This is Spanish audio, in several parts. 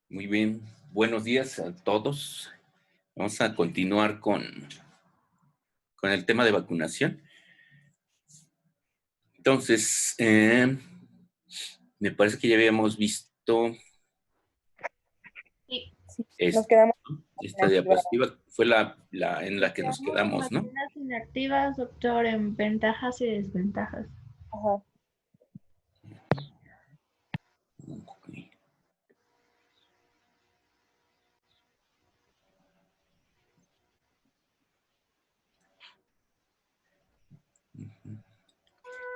Muy bien, buenos días a todos. Vamos a continuar con el tema de vacunación. Entonces, me parece que ya habíamos visto Sí, Nos esto, quedamos ¿no? Esta inactivadas. diapositiva fue la en la que nos quedamos quedamos, ¿no? vacunas inactivas, doctor, en ventajas y desventajas. Ajá. Ok.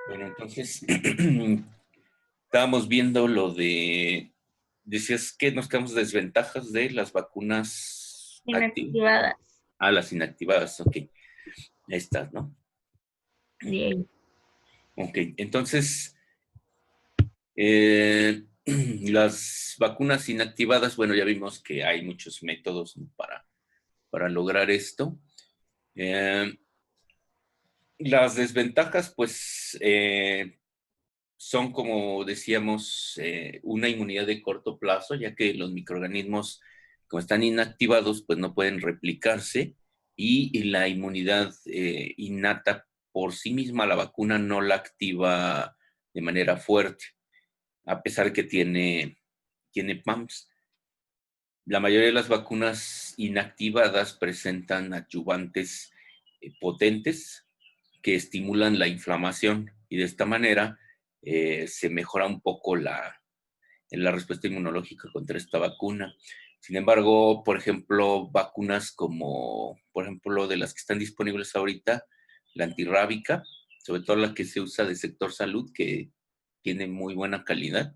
Bueno, entonces, estábamos viendo lo decías que nos quedamos desventajas de las vacunas activas. Inactivadas. Ah, las inactivadas, ok. Estas, ¿no? Bien. Ok, entonces, las vacunas inactivadas, bueno, ya vimos que hay muchos métodos, ¿no? para lograr esto. Eh, las desventajas, pues, son, como decíamos, una inmunidad de corto plazo, ya que los microorganismos, como están inactivados, pues no pueden replicarse y la inmunidad innata por sí misma, la vacuna no la activa de manera fuerte, a pesar que tiene PAMPs. La mayoría de las vacunas inactivadas presentan adyuvantes potentes que estimulan la inflamación y de esta manera se mejora un poco la respuesta inmunológica contra esta vacuna. Sin embargo, por ejemplo, vacunas como, por ejemplo, de las que están disponibles ahorita, la antirrábica, sobre todo la que se usa de sector salud, que tiene muy buena calidad,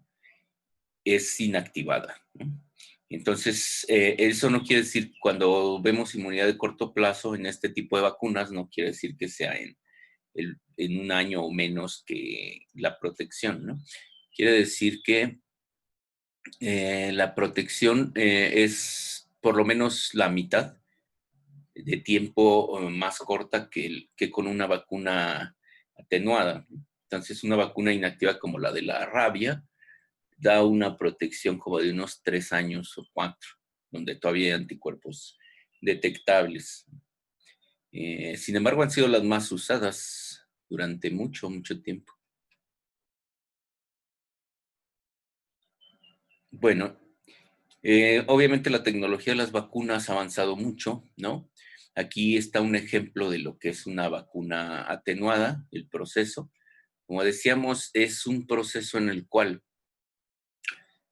es inactivada, ¿no? Entonces, eso no quiere decir, cuando vemos inmunidad de corto plazo en este tipo de vacunas, no quiere decir que sea en un año o menos que la protección, ¿no? Quiere decir que la protección es por lo menos la mitad de tiempo más corta que con una vacuna atenuada. Entonces, una vacuna inactiva como la de la rabia da una protección como de unos 3 años o 4, donde todavía hay anticuerpos detectables. Sin embargo, han sido las más usadas durante mucho, mucho tiempo. Bueno, obviamente la tecnología de las vacunas ha avanzado mucho, ¿no? Aquí está un ejemplo de lo que es una vacuna atenuada, el proceso. Como decíamos, es un proceso en el cual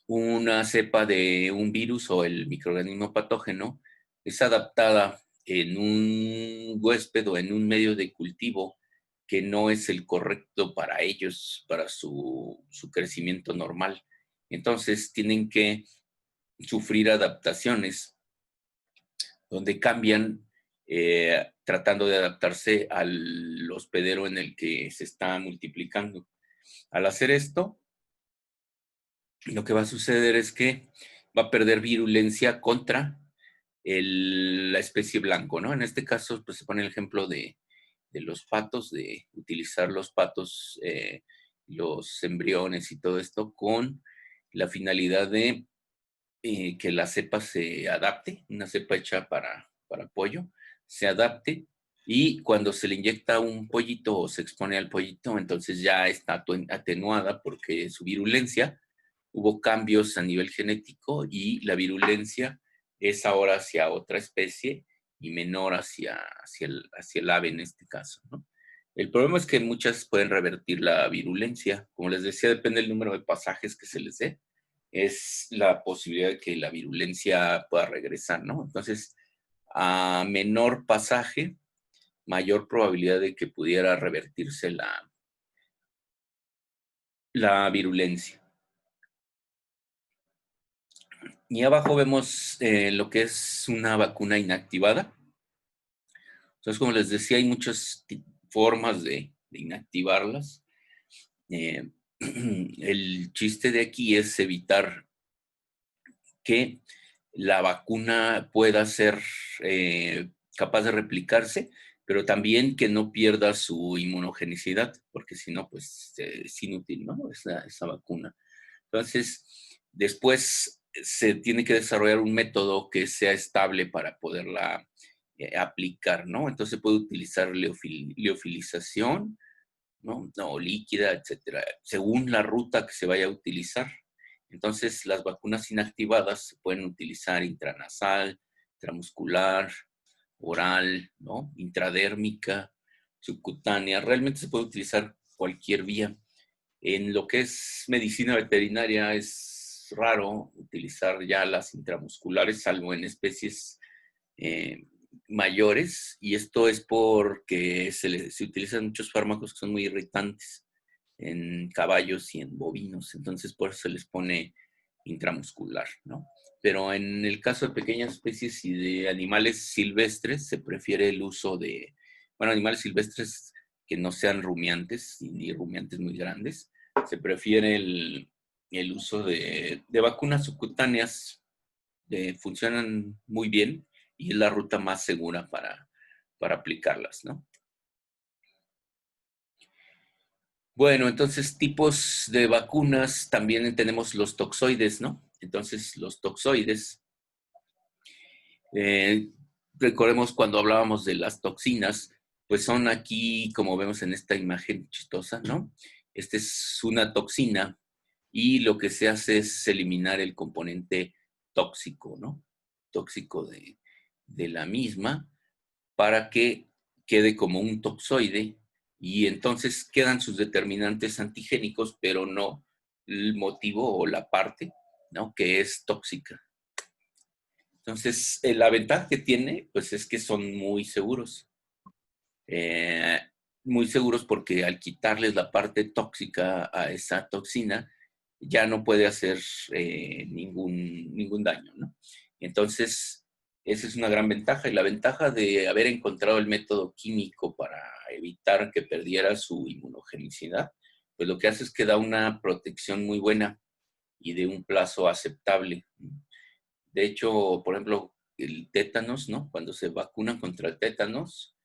una cepa de un virus o el microorganismo patógeno es adaptada en un huésped o en un medio de cultivo que no es el correcto para ellos, para su crecimiento normal. Entonces tienen que sufrir adaptaciones donde cambian tratando de adaptarse al hospedero en el que se está multiplicando. Al hacer esto, lo que va a suceder es que va a perder virulencia contra la especie blanco, ¿no? En este caso, pues se pone el ejemplo de los patos, de utilizar los patos, los embriones y todo esto con la finalidad de que la cepa se adapte, una cepa hecha para pollo, se adapte y cuando se le inyecta un pollito o se expone al pollito, entonces ya está atenuada porque su virulencia, hubo cambios a nivel genético y la virulencia es ahora hacia otra especie y menor hacia el ave en este caso, ¿no? El problema es que muchas pueden revertir la virulencia. Como les decía, depende del número de pasajes que se les dé, es la posibilidad de que la virulencia pueda regresar, ¿no? Entonces, a menor pasaje, mayor probabilidad de que pudiera revertirse la virulencia. Y abajo vemos lo que es una vacuna inactivada. Entonces, como les decía, hay muchas formas de inactivarlas. Eh, el chiste de aquí es evitar que la vacuna pueda ser capaz de replicarse, pero también que no pierda su inmunogenicidad, porque si no, pues es inútil, ¿no? Esa vacuna. Entonces, después se tiene que desarrollar un método que sea estable para poderla aplicar, ¿no? Entonces se puede utilizar liofilización, ¿no? O líquida, etcétera, según la ruta que se vaya a utilizar. Entonces, las vacunas inactivadas se pueden utilizar intranasal, intramuscular, oral, ¿no? Intradérmica, subcutánea. Realmente se puede utilizar cualquier vía. En lo que es medicina veterinaria es raro utilizar ya las intramusculares, salvo en especies eh, mayores, y esto es porque se utilizan muchos fármacos que son muy irritantes en caballos y en bovinos, entonces por eso se les pone intramuscular, ¿no? Pero en el caso de pequeñas especies y de animales silvestres, se prefiere el uso de, bueno, animales silvestres que no sean rumiantes, ni rumiantes muy grandes, se prefiere el uso de vacunas subcutáneas, funcionan muy bien y es la ruta más segura para aplicarlas, ¿no? Bueno, entonces tipos de vacunas, también tenemos los toxoides, ¿no? Entonces los toxoides, eh, recordemos cuando hablábamos de las toxinas, pues son aquí, como vemos en esta imagen chistosa, ¿no? Esta es una toxina y lo que se hace es eliminar el componente tóxico, ¿no? Tóxico de la misma para que quede como un toxoide y entonces quedan sus determinantes antigénicos, pero no el motivo o la parte, ¿no? Que es tóxica. Entonces, la ventaja que tiene, pues es que son muy seguros. Eh, Muy seguros porque al quitarles la parte tóxica a esa toxina, ya no puede hacer ningún daño, ¿no? Entonces, esa es una gran ventaja. Y la ventaja de haber encontrado el método químico para evitar que perdiera su inmunogenicidad, pues lo que hace es que da una protección muy buena y de un plazo aceptable. De hecho, por ejemplo, el tétanos, ¿no? Cuando se vacunan contra el tétanos,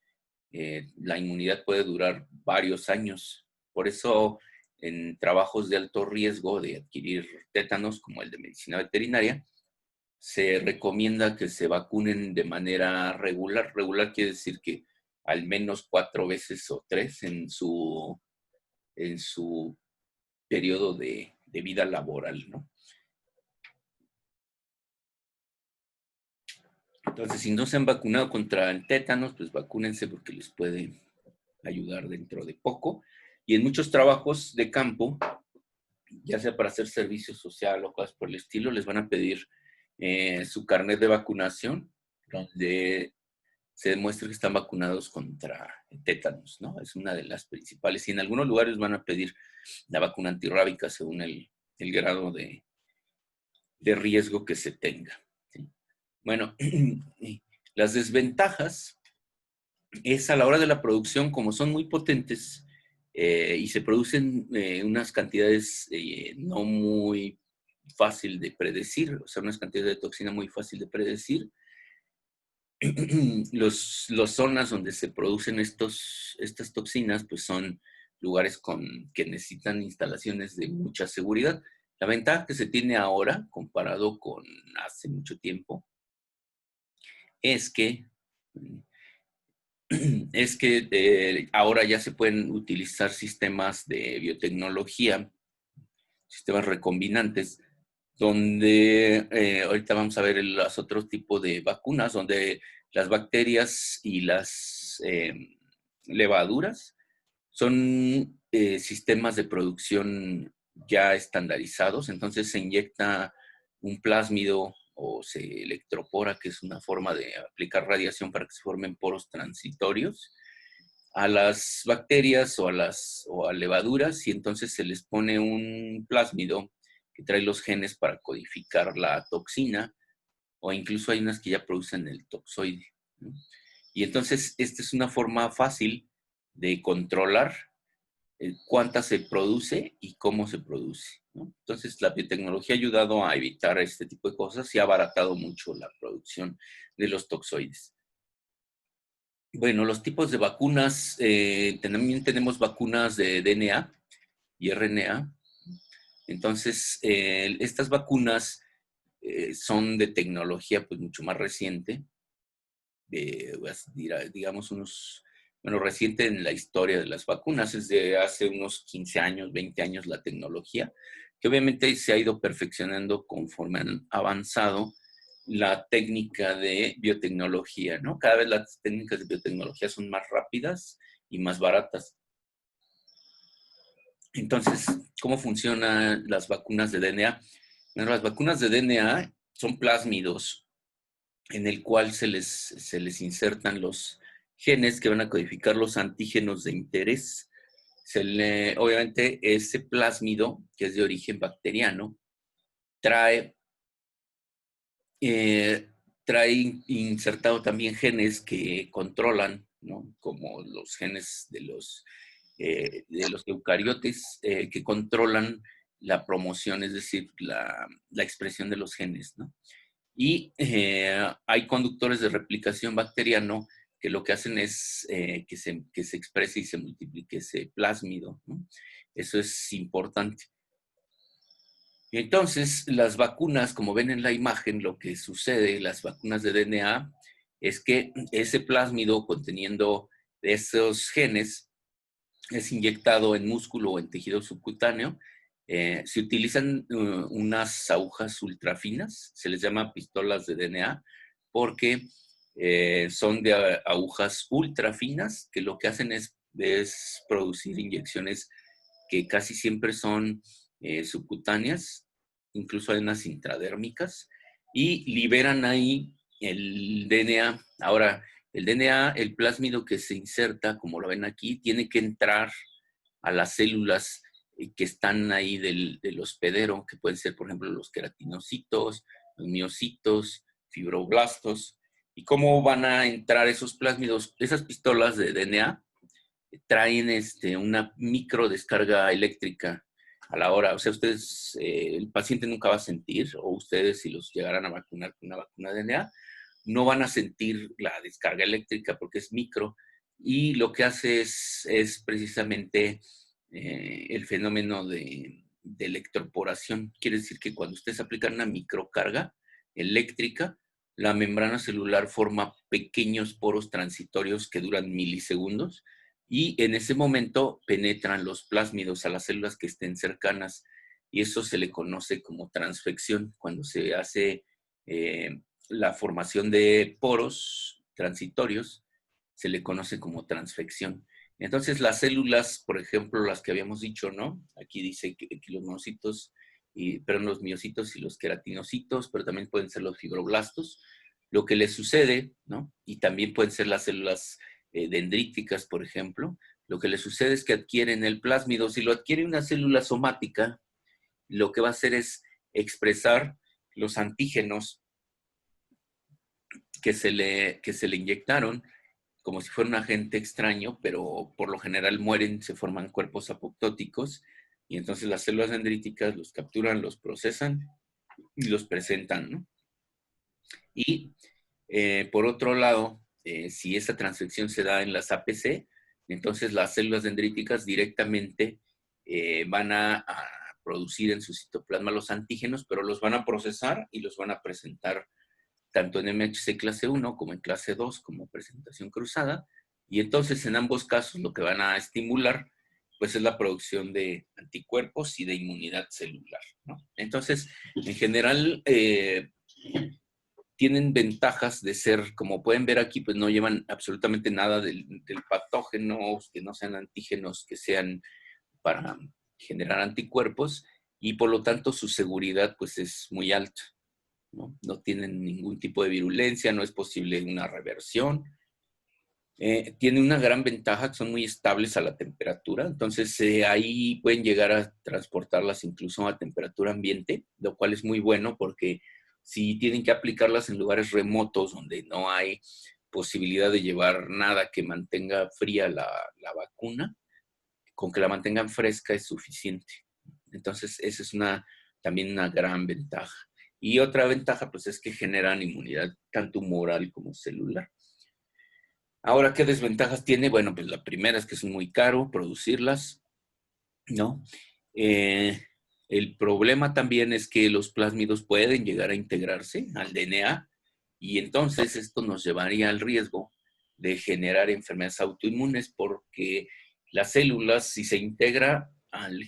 la inmunidad puede durar varios años. Por eso, en trabajos de alto riesgo de adquirir tétanos, como el de medicina veterinaria, se recomienda que se vacunen de manera regular. Regular quiere decir que al menos 4 veces o 3 en su periodo de vida laboral, ¿no? Entonces, si no se han vacunado contra el tétanos, pues vacúnense porque les puede ayudar dentro de poco. Y en muchos trabajos de campo, ya sea para hacer servicio social o cosas por el estilo, les van a pedir su carnet de vacunación, donde se demuestra que están vacunados contra tétanos, ¿no? Es una de las principales. Y en algunos lugares van a pedir la vacuna antirrábica según el grado de riesgo que se tenga, ¿sí? Bueno, las desventajas es a la hora de la producción, como son muy potentes y se producen unas cantidades no muy fácil de predecir, o sea, unas cantidades de toxina muy fácil de predecir. Las zonas donde se producen estas toxinas, pues son lugares que necesitan instalaciones de mucha seguridad. La ventaja que se tiene ahora, comparado con hace mucho tiempo, es que ahora ya se pueden utilizar sistemas de biotecnología, sistemas recombinantes, donde ahorita vamos a ver los otros tipos de vacunas, donde las bacterias y las levaduras son sistemas de producción ya estandarizados, entonces se inyecta un plásmido o se electropora, que es una forma de aplicar radiación para que se formen poros transitorios a las bacterias o a levaduras y entonces se les pone un plásmido que trae los genes para codificar la toxina o incluso hay unas que ya producen el toxoide, ¿no? Y entonces esta es una forma fácil de controlar cuánta se produce y cómo se produce, ¿no? Entonces la biotecnología ha ayudado a evitar este tipo de cosas y ha abaratado mucho la producción de los toxoides. Bueno, los tipos de vacunas, también tenemos vacunas de DNA y RNA. Entonces, estas vacunas son de tecnología pues mucho más reciente, digamos bueno, reciente en la historia de las vacunas, es de hace unos 15 años, 20 años la tecnología, que obviamente se ha ido perfeccionando conforme han avanzado la técnica de biotecnología, ¿no? Cada vez las técnicas de biotecnología son más rápidas y más baratas. Entonces, ¿cómo funcionan las vacunas de DNA? Bueno, las vacunas de DNA son plásmidos en el cual se les insertan los genes que van a codificar los antígenos de interés. Obviamente, ese plásmido, que es de origen bacteriano, trae, eh, trae insertado también genes que controlan, ¿no? Como los genes de los eucariotes, que controlan la promoción, es decir, la expresión de los genes, ¿no? Y hay conductores de replicación bacteriano que lo que hacen es que se exprese y se multiplique ese plásmido, ¿no? Eso es importante. Entonces, las vacunas, como ven en la imagen, lo que sucede, las vacunas de DNA, es que ese plásmido conteniendo esos genes es inyectado en músculo o en tejido subcutáneo. Se utilizan unas agujas ultrafinas, se les llama pistolas de DNA, porque son de agujas ultrafinas que lo que hacen es producir inyecciones que casi siempre son subcutáneas, incluso hay unas intradérmicas, y liberan ahí el DNA. Ahora, el DNA, el plásmido que se inserta, como lo ven aquí, tiene que entrar a las células que están ahí del hospedero, que pueden ser, por ejemplo, los queratinocitos, los miocitos, fibroblastos. ¿Y cómo van a entrar esos plásmidos? Esas pistolas de DNA traen una micro descarga eléctrica a la hora. O sea, ustedes, el paciente nunca va a sentir, o ustedes si los llegaran a vacunar con una vacuna de DNA, no van a sentir la descarga eléctrica porque es micro. Y lo que hace es precisamente el fenómeno de electroporación. Quiere decir que cuando ustedes aplican una microcarga eléctrica, la membrana celular forma pequeños poros transitorios que duran milisegundos y en ese momento penetran los plásmidos a las células que estén cercanas y eso se le conoce como transfección. Cuando se hace la formación de poros transitorios, se le conoce como transfección. Entonces las células, por ejemplo, las que habíamos dicho, ¿no? Aquí dice que los monocitos, pero los miocitos y los queratinocitos, pero también pueden ser los fibroblastos. Lo que les sucede, ¿no? Y también pueden ser las células dendríticas, por ejemplo, lo que le sucede es que adquieren el plásmido. Si lo adquiere una célula somática, lo que va a hacer es expresar los antígenos que se le inyectaron como si fuera un agente extraño, pero por lo general mueren, se forman cuerpos apoptóticos y entonces las células dendríticas los capturan, los procesan y los presentan, ¿no? Y por otro lado, si esa transfección se da en las APC, entonces las células dendríticas directamente van a producir en su citoplasma los antígenos, pero los van a procesar y los van a presentar tanto en MHC clase 1 como en clase 2 como presentación cruzada. Y entonces en ambos casos lo que van a estimular pues es la producción de anticuerpos y de inmunidad celular, ¿no? Entonces, en general, tienen ventajas de ser, como pueden ver aquí, pues no llevan absolutamente nada del patógeno, que no sean antígenos, que sean para generar anticuerpos, y por lo tanto su seguridad pues es muy alta, ¿no? No tienen ningún tipo de virulencia, no es posible una reversión. Tiene una gran ventaja que son muy estables a la temperatura, entonces ahí pueden llegar a transportarlas incluso a temperatura ambiente, lo cual es muy bueno porque si tienen que aplicarlas en lugares remotos donde no hay posibilidad de llevar nada que mantenga fría la vacuna, con que la mantengan fresca es suficiente. Entonces, esa es también una gran ventaja. Y otra ventaja, pues, es que generan inmunidad tanto humoral como celular. Ahora, ¿qué desventajas tiene? Bueno, pues la primera es que es muy caro producirlas, ¿no? El problema también es que los plásmidos pueden llegar a integrarse al DNA y entonces esto nos llevaría al riesgo de generar enfermedades autoinmunes porque las células, si se integra al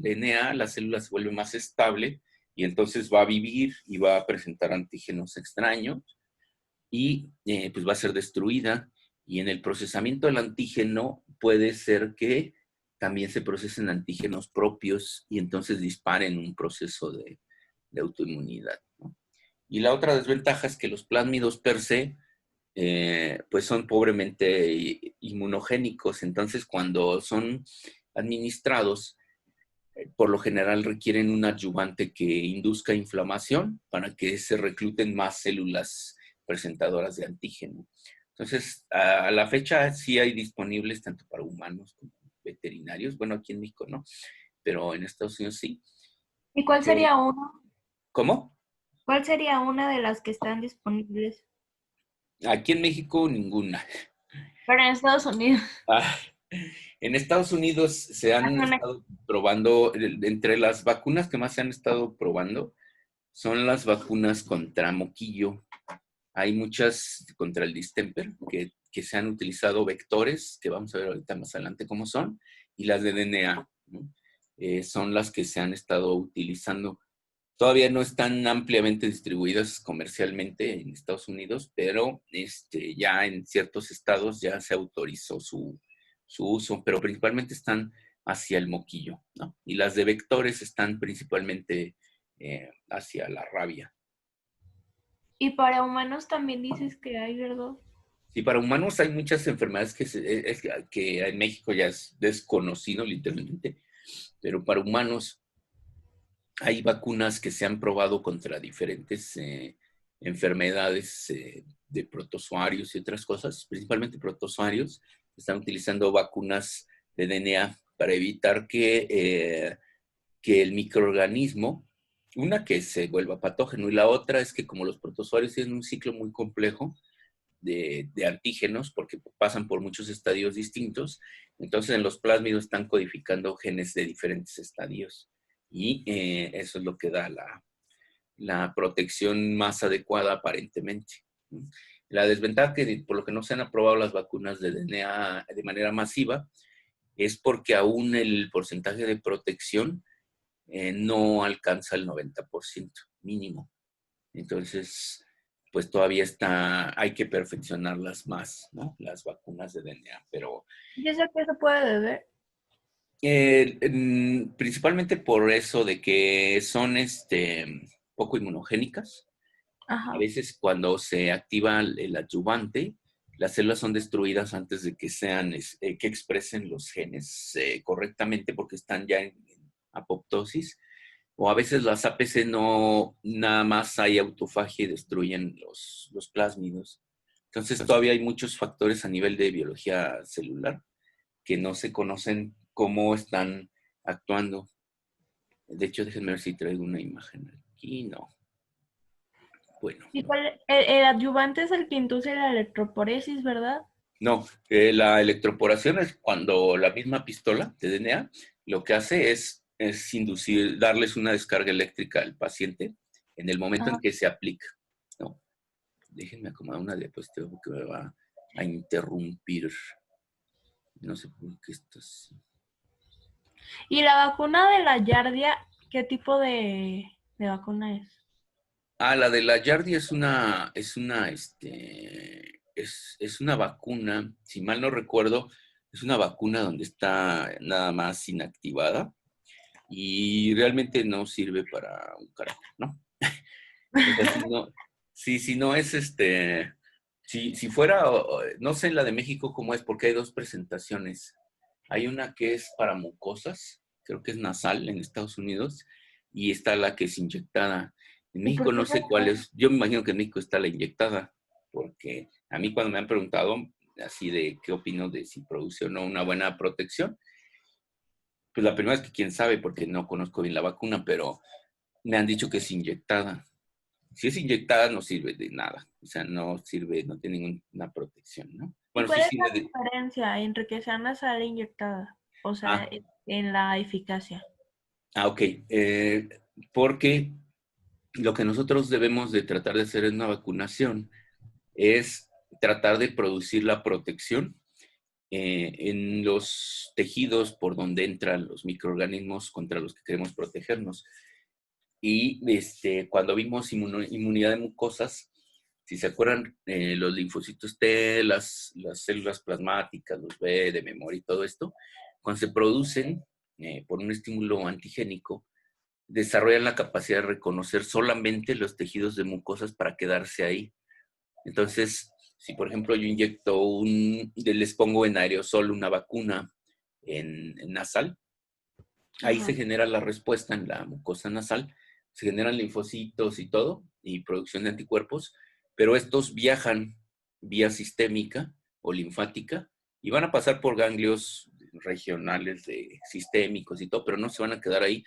DNA, la célula se vuelve más estable y entonces va a vivir y va a presentar antígenos extraños y pues va a ser destruida. Y en el procesamiento del antígeno puede ser que también se procesen antígenos propios y entonces disparen un proceso de autoinmunidad, ¿no? Y la otra desventaja es que los plásmidos per se, pues son pobremente inmunogénicos, entonces cuando son administrados, por lo general requieren un adyuvante que induzca inflamación para que se recluten más células presentadoras de antígeno. Entonces, a la fecha sí hay disponibles tanto para humanos como veterinarios. Bueno, aquí en México no, pero en Estados Unidos sí. ¿Y cuál Pero, sería uno? ¿cómo? ¿Cuál sería una de las que están disponibles? Aquí en México ninguna. Pero en Estados Unidos. Ah, en Estados Unidos se han estado probando, entre las vacunas que más se han estado probando, son las vacunas contra moquillo. Hay muchas contra el distemper que se han utilizado vectores, que vamos a ver ahorita más adelante cómo son, y las de DNA, ¿no? Son las que se han estado utilizando. Todavía no están ampliamente distribuidas comercialmente en Estados Unidos, pero ya en ciertos estados ya se autorizó su uso, pero principalmente están hacia el moquillo, ¿no? Y las de vectores están principalmente hacia la rabia. Y para humanos también dices que hay, ¿verdad? Sí, para humanos hay muchas enfermedades que en México ya es desconocido literalmente, pero para humanos hay vacunas que se han probado contra diferentes enfermedades de protozoarios y otras cosas, principalmente protozoarios. Están utilizando vacunas de DNA para evitar que el microorganismo, una que se vuelva patógeno y la otra es que como los protozoarios tienen un ciclo muy complejo, de antígenos, porque pasan por muchos estadios distintos. Entonces, en los plásmidos están codificando genes de diferentes estadios. Y eso es lo que da la protección más adecuada aparentemente. La desventaja que por lo que no se han aprobado las vacunas de DNA de manera masiva es porque aún el porcentaje de protección no alcanza el 90% mínimo. Entonces, pues todavía hay que perfeccionarlas más, ¿no? Las vacunas de DNA, pero ¿Y eso qué se puede beber? principalmente por eso de que son poco inmunogénicas. A Ajá. veces cuando se activa el adyuvante, las células son destruidas antes de que que expresen los genes correctamente porque están ya en apoptosis. O a veces las APC no, nada más hay autofagia y destruyen los plásmidos. Entonces todavía hay muchos factores a nivel de biología celular que no se conocen cómo están actuando. De hecho, déjenme ver si traigo una imagen aquí. No. Bueno, ¿Y no. el adyuvante es el que induce la electroporesis, ¿verdad? No, la electroporación es cuando la misma pistola de DNA lo que hace es inducir, darles una descarga eléctrica al paciente en el momento en Ajá. que se aplica, ¿no? Déjenme acomodar una diapositiva porque me va a interrumpir. No sé por qué está así. ¿Y la vacuna de la yardia, qué tipo de vacuna es? La de la Yardi es una vacuna, si mal no recuerdo, es una vacuna donde está nada más inactivada y realmente no sirve para un carajo, ¿no? O sea, si no es si fuera, no sé en la de México cómo es, porque hay dos presentaciones. Hay una que es para mucosas, creo que es nasal en Estados Unidos, y está la que es inyectada. En ¿Y México por qué no se sé cuál es, yo me imagino que en México está la inyectada, porque a mí cuando me han preguntado así de qué opino de si produce o no una buena protección, pues la primera es que quién sabe, porque no conozco bien la vacuna, pero me han dicho que es inyectada. Si es inyectada no sirve de nada, o sea, no sirve, no tiene ninguna protección, ¿no? ¿Y Bueno, cuál sí es sirve la de... diferencia entre que sea nasal e inyectada? O sea, Ah, en la eficacia. Ok. Porque lo que nosotros debemos de tratar de hacer en una vacunación es tratar de producir la protección en los tejidos por donde entran los microorganismos contra los que queremos protegernos. Y cuando vimos inmunidad de mucosas, si se acuerdan, los linfocitos T, las células plasmáticas, los B de memoria y todo esto, cuando se producen por un estímulo antigénico, desarrollan la capacidad de reconocer solamente los tejidos de mucosas para quedarse ahí. Entonces, si por ejemplo yo inyecto les pongo en aerosol una vacuna en nasal, ahí se Ajá. genera la respuesta en la mucosa nasal, se generan linfocitos y todo, y producción de anticuerpos, pero estos viajan vía sistémica o linfática y van a pasar por ganglios regionales sistémicos y todo, pero no se van a quedar ahí,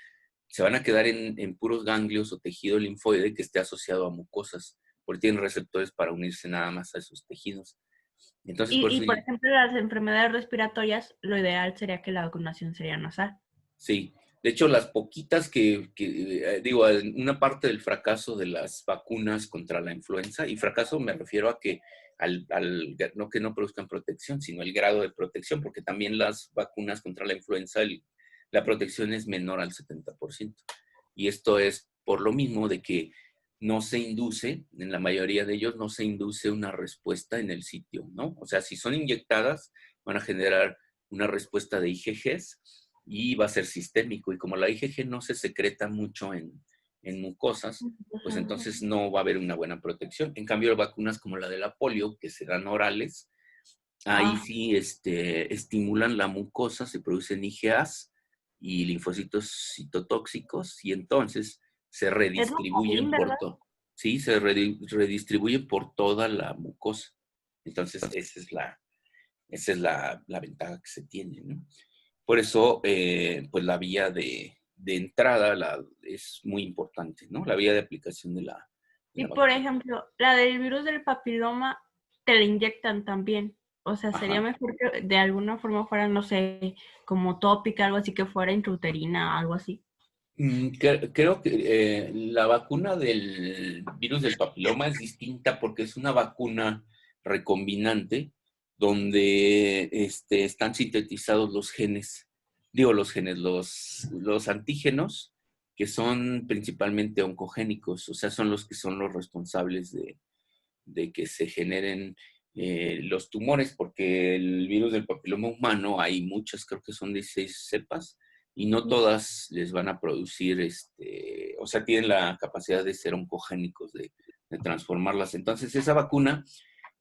se van a quedar en puros ganglios o tejido linfoide que esté asociado a mucosas, porque tienen receptores para unirse nada más a esos tejidos. Entonces, por eso, Por ejemplo, las enfermedades respiratorias, lo ideal sería que la vacunación sería nasal. sí, de hecho, las poquitas digo, una parte del fracaso de las vacunas contra la influenza, y fracaso me refiero a que no que no produzcan protección, sino el grado de protección, porque también las vacunas contra la influenza, la protección es menor al 70%. Y esto es por lo mismo de que no se induce, en la mayoría de ellos, no se induce una respuesta en el sitio, ¿no? O sea, si son inyectadas, van a generar una respuesta de IgGs y va a ser sistémico. Y como la IgG no se secreta mucho en mucosas, pues entonces no va a haber una buena protección. En cambio, vacunas como la de la polio, que serán orales, ahí Ah, sí estimulan la mucosa, se producen IgAs y linfocitos citotóxicos, y entonces se es redistribuyen Lupin, por ¿verdad? todo. Sí, se redistribuyen por toda la mucosa. Entonces, esa es la ventaja que se tiene, ¿no? Por eso, pues la vía de entrada es muy importante, ¿no? La vía de aplicación de la Y por vacuna. ejemplo, la del virus del papiloma te la inyectan también. O sea, sería Ajá. mejor que de alguna forma fuera, no sé, como tópica, algo así, que fuera intrauterina, algo así. Creo que la vacuna del virus del papiloma es distinta porque es una vacuna recombinante donde están sintetizados los genes, digo los antígenos que son principalmente oncogénicos, o sea, son los que son los responsables de que se generen los tumores, porque el virus del papiloma humano hay muchas, creo que son 16 cepas, y no todas les van a producir, o sea, tienen la capacidad de ser oncogénicos, de transformarlas. Entonces, esa vacuna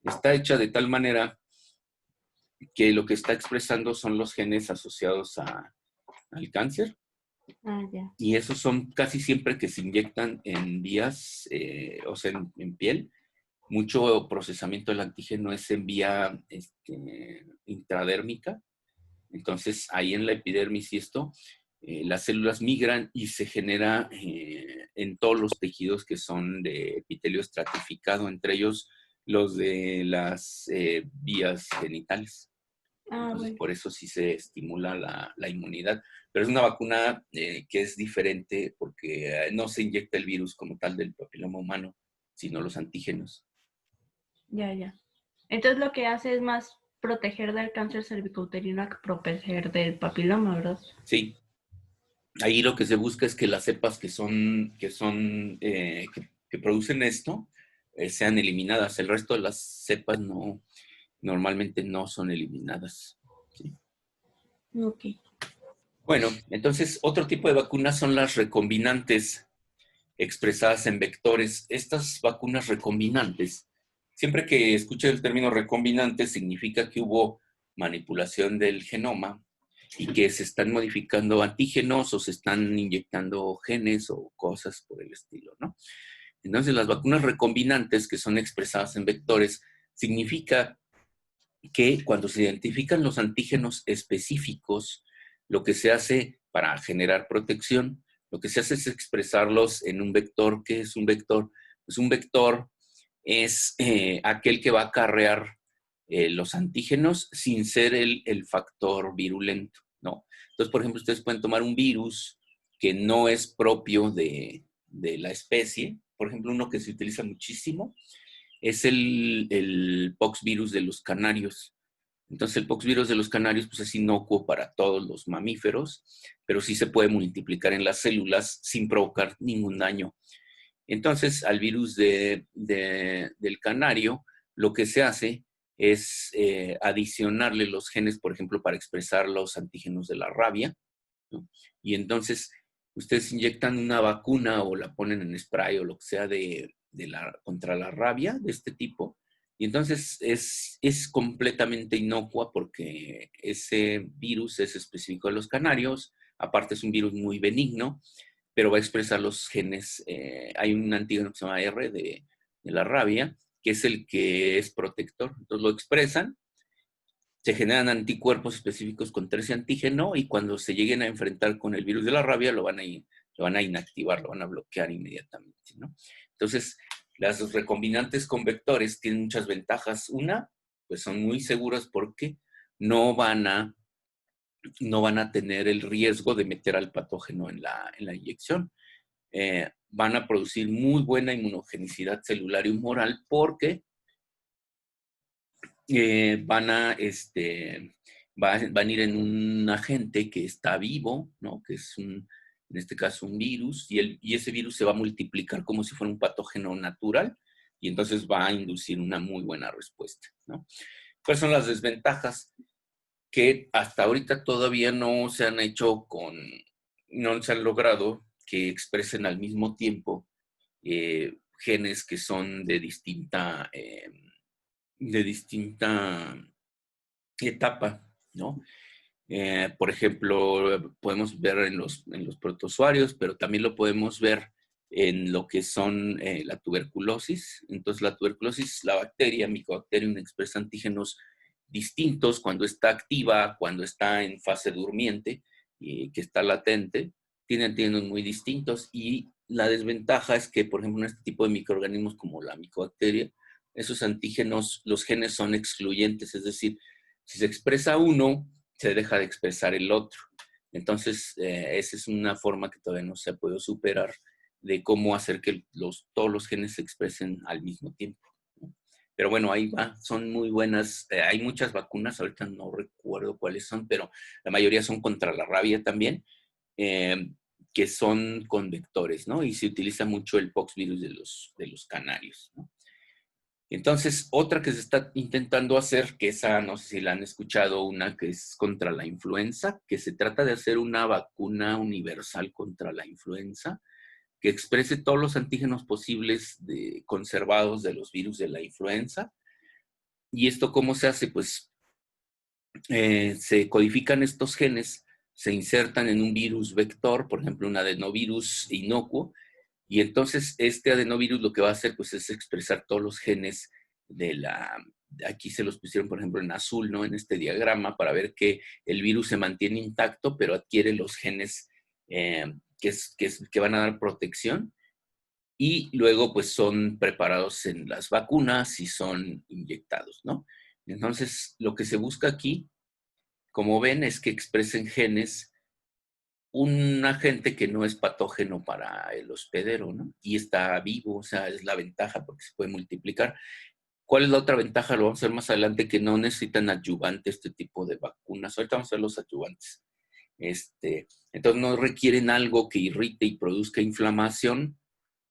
está hecha de tal manera que lo que está expresando son los genes asociados al cáncer, Ah, ya. y esos son casi siempre que se inyectan en vías, o sea, en piel. Mucho procesamiento del antígeno es en vía intradérmica. Entonces, ahí en la epidermis y esto, las células migran y se genera en todos los tejidos que son de epitelio estratificado, entre ellos los de las vías genitales. Ah, Entonces, bueno. por eso sí se estimula la inmunidad. Pero es una vacuna que es diferente porque no se inyecta el virus como tal del papiloma humano, sino los antígenos. Ya, ya. Entonces lo que hace es más proteger del cáncer cervicouterino que proteger del papiloma, ¿verdad? Sí, ahí lo que se busca es que las cepas que producen esto sean eliminadas. El resto de las cepas normalmente no son eliminadas. ¿Sí? Ok. Bueno, entonces otro tipo de vacunas son las recombinantes expresadas en vectores. Estas vacunas recombinantes, siempre que escuche el término recombinante, significa que hubo manipulación del genoma y que se están modificando antígenos o se están inyectando genes o cosas por el estilo, ¿no? Entonces, las vacunas recombinantes que son expresadas en vectores significa que cuando se identifican los antígenos específicos, lo que se hace para generar protección, lo que se hace es expresarlos en un vector. ¿Qué es un vector? Pues un vector es aquel que va a acarrear los antígenos sin ser el factor virulento, ¿no? Entonces, por ejemplo, ustedes pueden tomar un virus que no es propio de la especie. Por ejemplo, uno que se utiliza muchísimo es el poxvirus de los canarios. Entonces, el poxvirus de los canarios pues, es inocuo para todos los mamíferos, pero sí se puede multiplicar en las células sin provocar ningún daño. Entonces, al virus del canario, lo que se hace es adicionarle los genes, por ejemplo, para expresar los antígenos de la rabia, ¿no? Y entonces, ustedes inyectan una vacuna o la ponen en spray o lo que sea contra la rabia de este tipo, y entonces es completamente inocua porque ese virus es específico de los canarios, aparte es un virus muy benigno, pero va a expresar los genes. Hay un antígeno que se llama R de la rabia, que es el que es protector. Entonces lo expresan, se generan anticuerpos específicos contra ese antígeno y cuando se lleguen a enfrentar con el virus de la rabia lo van a inactivar, lo van a bloquear inmediatamente, ¿no? Entonces, las recombinantes con vectores tienen muchas ventajas. Una, pues son muy seguras porque no van a no van a tener el riesgo de meter al patógeno en la inyección. Van a producir muy buena inmunogenicidad celular y humoral porque van a ir en un agente que está vivo, ¿no? Que es en este caso un virus, y ese virus se va a multiplicar como si fuera un patógeno natural, y entonces va a inducir una muy buena respuesta, ¿no? ¿Cuáles son las desventajas? Que hasta ahorita todavía no se han logrado que expresen al mismo tiempo genes que son de distinta etapa, ¿no? Por ejemplo, podemos ver en los protozoarios, pero también lo podemos ver en lo que son la tuberculosis. Entonces, la tuberculosis, la bacteria, Mycobacterium, expresa antígenos distintos cuando está activa, cuando está en fase durmiente, que está latente, tiene antígenos muy distintos. Y la desventaja es que, por ejemplo, en este tipo de microorganismos como la micobacteria, esos antígenos, los genes son excluyentes, es decir, si se expresa uno, se deja de expresar el otro. Entonces, esa es una forma que todavía no se ha podido superar de cómo hacer que todos los genes se expresen al mismo tiempo, ¿no? Pero bueno, ahí va, son muy buenas. Hay muchas vacunas, ahorita no recuerdo cuáles son, pero la mayoría son contra la rabia también, eh, que son con vectores, ¿no? Y se utiliza mucho el poxvirus de los canarios, ¿no? Entonces, otra que se está intentando hacer, que esa no sé si la han escuchado, una que es contra la influenza, que se trata de hacer una vacuna universal contra la influenza, que exprese todos los antígenos posibles conservados de los virus de la influenza. ¿Y esto cómo se hace? Pues se codifican estos genes, se insertan en un virus vector, por ejemplo, un adenovirus inocuo, y entonces este adenovirus lo que va a hacer pues es expresar todos los genes aquí se los pusieron por ejemplo en azul, ¿no? En este diagrama para ver que el virus se mantiene intacto, pero adquiere los genes que van a dar protección y luego pues son preparados en las vacunas y son inyectados, ¿no? Entonces lo que se busca aquí, como ven, es que expresen genes un agente que no es patógeno para el hospedero, ¿no? Y está vivo, o sea, es la ventaja porque se puede multiplicar. ¿Cuál es la otra ventaja? Lo vamos a ver más adelante, que no necesitan adyuvante este tipo de vacunas. Ahorita vamos a ver los adyuvantes. Entonces no requieren algo que irrite y produzca inflamación.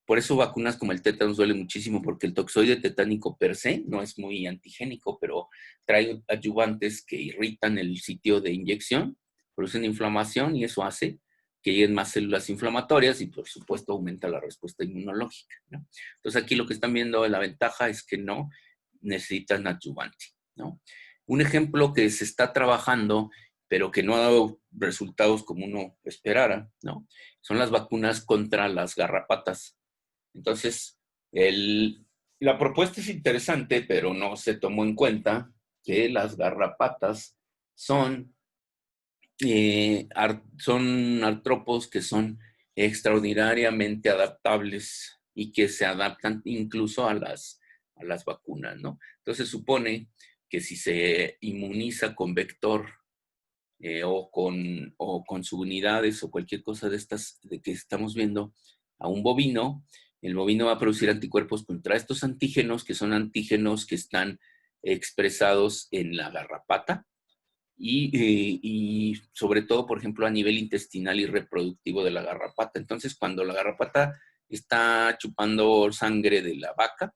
Por eso vacunas como el tétanos duele muchísimo, porque el toxoide tetánico per se no es muy antigénico, pero trae adyuvantes que irritan el sitio de inyección, producen inflamación y eso hace que lleguen más células inflamatorias y por supuesto aumenta la respuesta inmunológica, ¿no? Entonces aquí lo que están viendo, la ventaja es que no necesitan adyuvante, ¿no? Un ejemplo que se está trabajando, pero que no ha dado resultados como uno esperara, ¿no? Son las vacunas contra las garrapatas. Entonces, la propuesta es interesante, pero no se tomó en cuenta que las garrapatas son, son artrópodos que son extraordinariamente adaptables y que se adaptan incluso a las vacunas, ¿no? Entonces, se supone que si se inmuniza con vector o con subunidades o cualquier cosa de estas de que estamos viendo a un bovino, el bovino va a producir anticuerpos contra estos antígenos, que son antígenos que están expresados en la garrapata y sobre todo, por ejemplo, a nivel intestinal y reproductivo de la garrapata. Entonces, cuando la garrapata está chupando sangre de la vaca,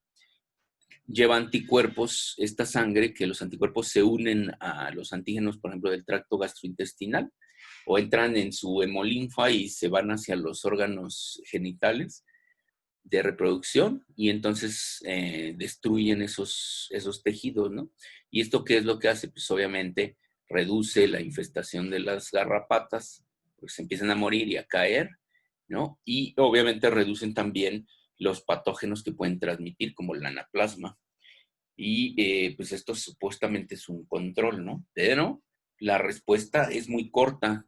lleva anticuerpos, esta sangre, que los anticuerpos se unen a los antígenos, por ejemplo, del tracto gastrointestinal, o entran en su hemolinfa y se van hacia los órganos genitales de reproducción y entonces destruyen esos tejidos, ¿no? ¿Y esto qué es lo que hace? Pues obviamente reduce la infestación de las garrapatas, pues empiezan a morir y a caer, ¿no? Y obviamente reducen también los patógenos que pueden transmitir, como el anaplasma. Y pues esto supuestamente es un control, ¿no? Pero la respuesta es muy corta.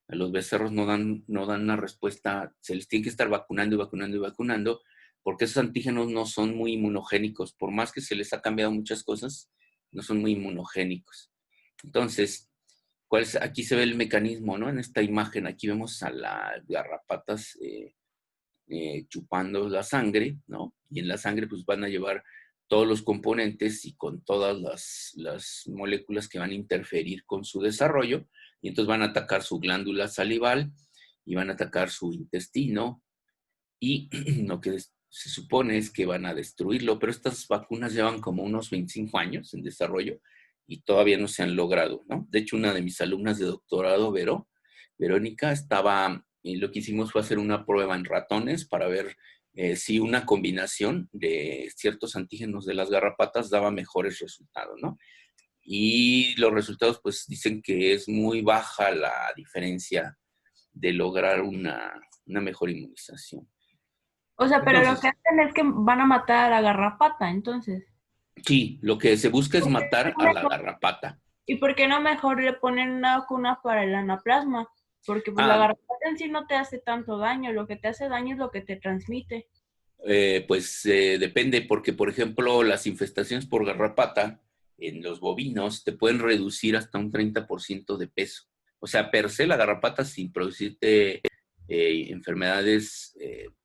A los becerros no dan una respuesta, se les tiene que estar vacunando y vacunando y vacunando, porque esos antígenos no son muy inmunogénicos. Por más que se les ha cambiado muchas cosas, no son muy inmunogénicos. Entonces, aquí se ve el mecanismo, ¿no? En esta imagen, aquí vemos a las garrapatas chupando la sangre, ¿no? Y en la sangre pues van a llevar todos los componentes y con todas las moléculas que van a interferir con su desarrollo, y entonces van a atacar su glándula salival y van a atacar su intestino, y lo que se supone es que van a destruirlo, pero estas vacunas llevan como unos 25 años en desarrollo y todavía no se han logrado, ¿no? De hecho, una de mis alumnas de doctorado, Verónica, y lo que hicimos fue hacer una prueba en ratones para ver si una combinación de ciertos antígenos de las garrapatas daba mejores resultados, ¿no? Y los resultados pues dicen que es muy baja la diferencia de lograr una mejor inmunización. O sea, pero lo que Entonces, hacen es que van a matar a la garrapata, entonces. sí, lo que se busca es ¿Por qué matar no a la mejor- garrapata. ¿Y por qué no mejor le ponen una vacuna para el anaplasma? Porque pues la Ah, garrapata en sí no te hace tanto daño, lo que te hace daño es lo que te transmite. pues depende, porque por ejemplo las infestaciones por garrapata en los bovinos te pueden reducir hasta un 30% de peso. O sea, per se la garrapata sin producirte enfermedades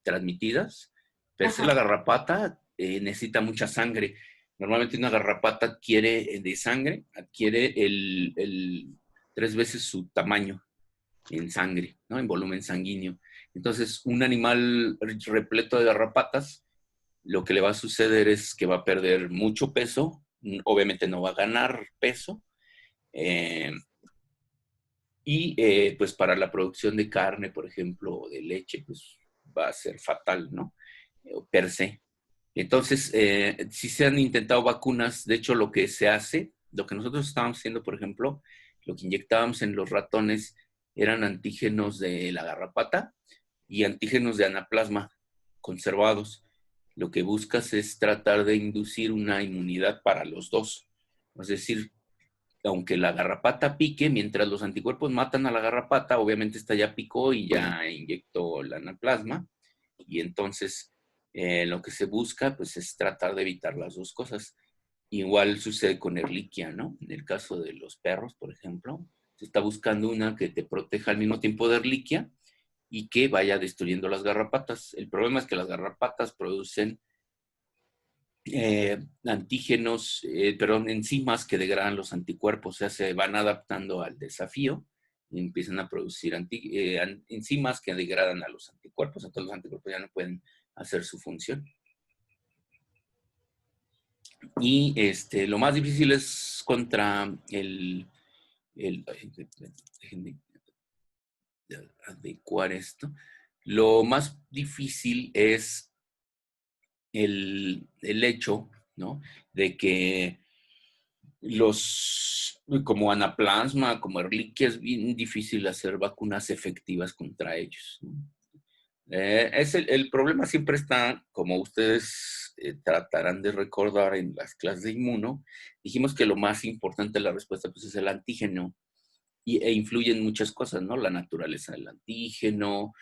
transmitidas, per se Ajá. la garrapata necesita mucha sangre. Normalmente una garrapata adquiere tres veces su tamaño en sangre, ¿no? En volumen sanguíneo. Entonces, un animal repleto de garrapatas, lo que le va a suceder es que va a perder mucho peso, obviamente no va a ganar peso, eh, y pues para la producción de carne, por ejemplo, o de leche, pues va a ser fatal, ¿no? Per se. Entonces, si se han intentado vacunas, de hecho lo que se hace, lo que nosotros estábamos haciendo, por ejemplo, lo que inyectábamos en los ratones eran antígenos de la garrapata y antígenos de anaplasma conservados. Lo que buscas es tratar de inducir una inmunidad para los dos. Es decir, aunque la garrapata pique, mientras los anticuerpos matan a la garrapata, obviamente esta ya picó y ya inyectó el anaplasma, y entonces lo que se busca pues es tratar de evitar las dos cosas. Igual sucede con Ehrlichia, ¿no? En el caso de los perros, por ejemplo, se está buscando una que te proteja al mismo tiempo de Ehrlichia y que vaya destruyendo las garrapatas. El problema es que las garrapatas producen antígenos, perdón, enzimas que degradan los anticuerpos, o sea, se van adaptando al desafío y empiezan a producir enzimas que degradan a los anticuerpos, entonces los anticuerpos ya no pueden hacer su función. Y lo más difícil es contra déjenme adecuar esto. Lo más difícil es el hecho, ¿no? De que como anaplasma, como Ehrlichia, es bien difícil hacer vacunas efectivas contra ellos, ¿no? El problema siempre está, como ustedes tratarán de recordar en las clases de inmuno, dijimos que lo más importante de la respuesta pues, es el antígeno e influyen muchas cosas, ¿no? La naturaleza del antígeno,